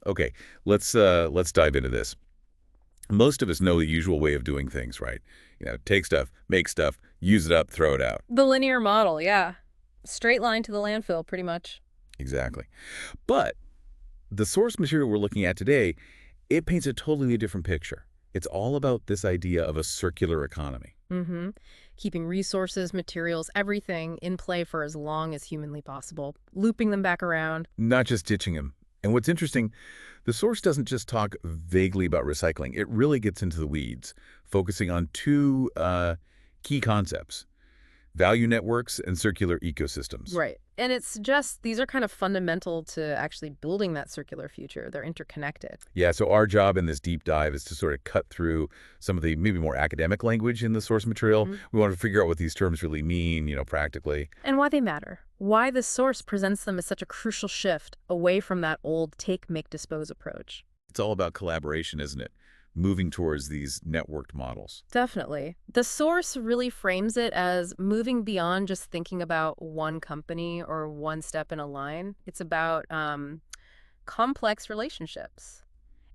Okay, let's dive into this. Most of us know the usual way of doing things, right? Take stuff, make stuff, use it up, throw it out. The linear model, yeah. Straight line to the landfill, pretty much. Exactly. But the source material we're looking at today, it paints a totally different picture. It's all about this idea of a circular economy. Mm-hmm. Keeping resources, materials, everything in play for as long as humanly possible, looping them back around. Not just ditching them. And what's interesting, the source doesn't just talk vaguely about recycling. It really gets into the weeds, focusing on two key concepts: value networks and circular ecosystems. Right. And it's just, these are kind of fundamental to actually building that circular future. They're interconnected. Yeah, so our job in this deep dive is to sort of cut through some of the maybe more academic language in the source material. Mhm. We want to figure out what these terms really mean, practically. And why they matter. Why the source presents them as such a crucial shift away from that old take, make, dispose approach. It's all about collaboration, isn't it? Moving towards these networked models. Definitely. The source really frames it as moving beyond just thinking about one company or one step in a line. It's about complex relationships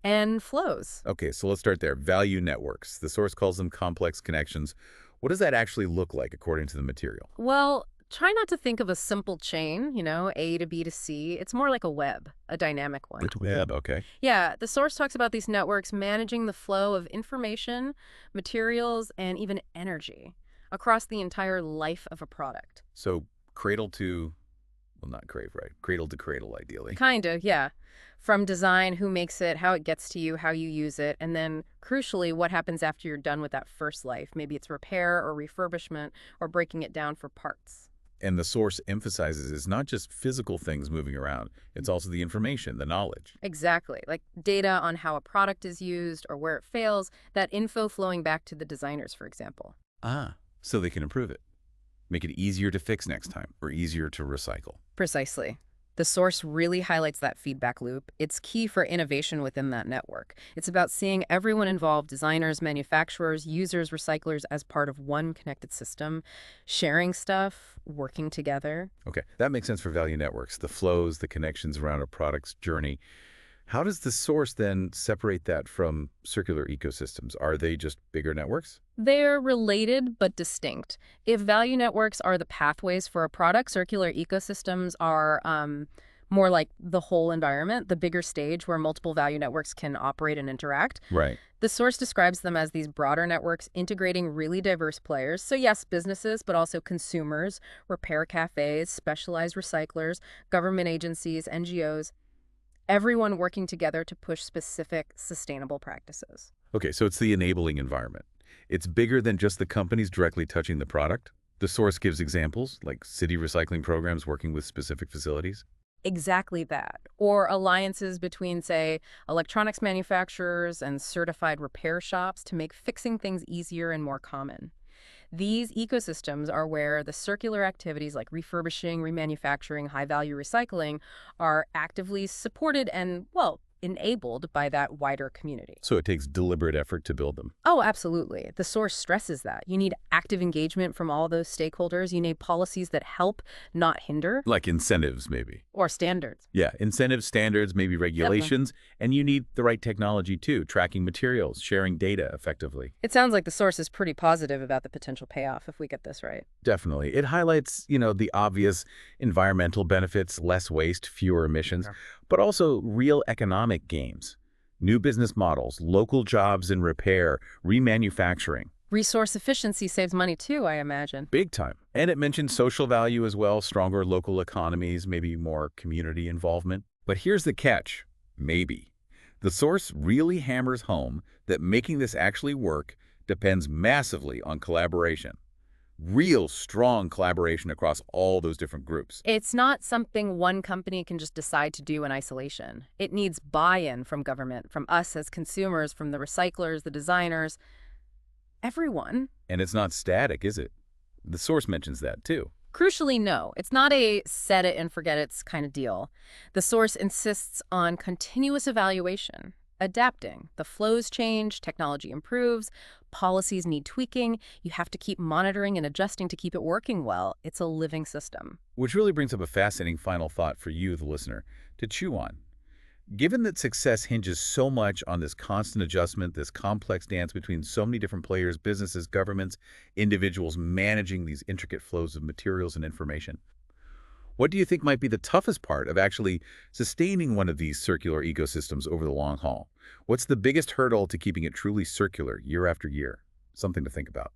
and flows. Okay, so let's start there. Value networks. The source calls them complex connections. What does that actually look like according to the material? Well, try not to think of a simple chain, A to B to C. It's more like a web, a dynamic one. Web, okay. Yeah, the source talks about these networks managing the flow of information, materials, and even energy across the entire life of a product. So cradle to, well, not crave, right? Cradle to cradle, ideally. Kind of, yeah. From design, who makes it, how it gets to you, how you use it, and then crucially, what happens after you're done with that first life. Maybe it's repair or refurbishment or breaking it down for parts. And the source emphasizes it's not just physical things moving around. It's also the information, the knowledge. Exactly. Like data on how a product is used or where it fails, that info flowing back to the designers, for example. Ah, so they can improve it. Make it easier to fix next time or easier to recycle. Precisely. The source really highlights that feedback loop. It's key for innovation within that network. It's about seeing everyone involved, designers, manufacturers, users, recyclers, as part of one connected system, sharing stuff, working together. Okay, that makes sense for value networks, the flows, the connections around a product's journey. How does the source then separate that from circular ecosystems? Are they just bigger networks? They're related but distinct. If value networks are the pathways for a product, circular ecosystems are more like the whole environment, the bigger stage where multiple value networks can operate and interact. Right. The source describes them as these broader networks integrating really diverse players. So yes, businesses, but also consumers, repair cafes, specialized recyclers, government agencies, NGOs, everyone working together to push specific sustainable practices. Okay, so it's the enabling environment. It's bigger than just the companies directly touching the product. The source gives examples, like city recycling programs working with specific facilities. Exactly that. Or alliances between, say, electronics manufacturers and certified repair shops to make fixing things easier and more common. These ecosystems are where the circular activities like refurbishing, remanufacturing, high-value recycling are actively supported and, well, enabled by that wider community. So it takes deliberate effort to build them. Oh, absolutely. The source stresses that. You need active engagement from all those stakeholders. You need policies that help, not hinder, Like incentives, maybe. or standards. Yeah, incentives, standards, maybe regulations, and you need the right technology too, tracking materials, sharing data effectively. It sounds like the source is pretty positive about the potential payoff if we get this right. Definitely. It highlights, the obvious environmental benefits, less waste, fewer emissions, Yeah. but also real economic gains. New business models, local jobs in repair, remanufacturing. Resource efficiency saves money too, I imagine. Big time. And it mentions social value as well, stronger local economies, maybe more community involvement. But here's the catch. Maybe. The source really hammers home that making this actually work depends massively on collaboration. Real strong collaboration across all those different groups. It's not something one company can just decide to do in isolation. It needs buy-in from government, from us as consumers, from the recyclers, the designers, everyone. And it's not static, is it? The source mentions that too. Crucially, no. It's not a set it and forget it's kind of deal. The source insists on continuous evaluation, adapting. The flows change, technology improves, policies need tweaking. You have to keep monitoring and adjusting to keep it working well. It's a living system. Which really brings up a fascinating final thought for you, the listener, to chew on. Given that success hinges so much on this constant adjustment, this complex dance between so many different players, businesses, governments, individuals managing these intricate flows of materials and information, what do you think might be the toughest part of actually sustaining one of these circular ecosystems over the long haul? What's the biggest hurdle to keeping it truly circular year after year? Something to think about.